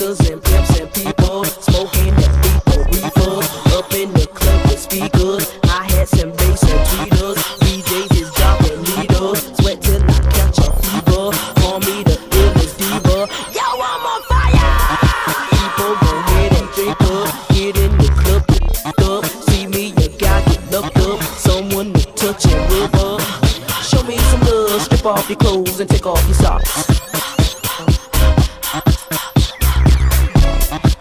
dealers and pimps and people smoking that people reefer up in the club with speakers, hi-hats and bass and tweeters. DJs is dropping needles, sweat till I catch a fever. Call me the illest diva. Yo, I'm on fire. People go ahead and drink up, get in the club, get up. See me, you got get looked up. Someone to touch and rub up. Show me some love, strip off your clothes and take off your socks.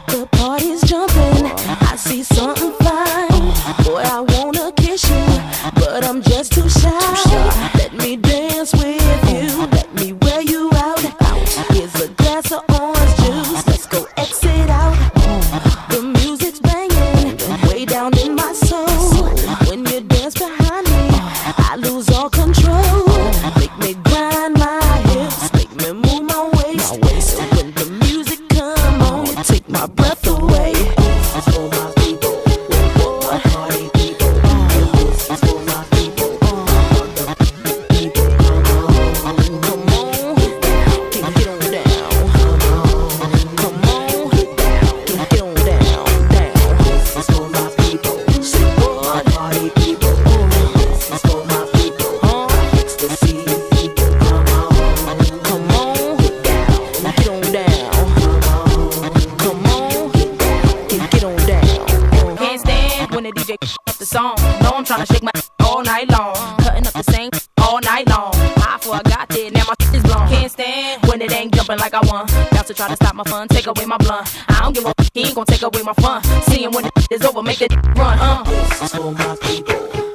The party's jumping, I see something fine. Boy, I wanna kiss you, but I'm just too shy. Let me dance with you, let me wear you out. Here's a glass of orange juice, let's go exit out. The music's banging, way down in my soul. When you dance behind me, I lose all control. Make me grind my hips, make me move my waist. So when the music come on, you take my breath away. This is for my people, my party people. This is for my people, the people. Come on, get on down. Come on, get on down. This is for my people, Say what? my party people. This is for my people, ecstasy people. Come on, Come on, get on down. Come on, get on down. Can't stand when the DJ up the song. No, I'm tryna shake my all night long. Cutting up the same all night long. High before I got there, now my is blown. Can't stand when it ain't jumping like I want. About to try to stop my fun, take away my blunt. I don't give a he ain't gon' take away my fun. Seeing when the is over, make the run. this is for my people.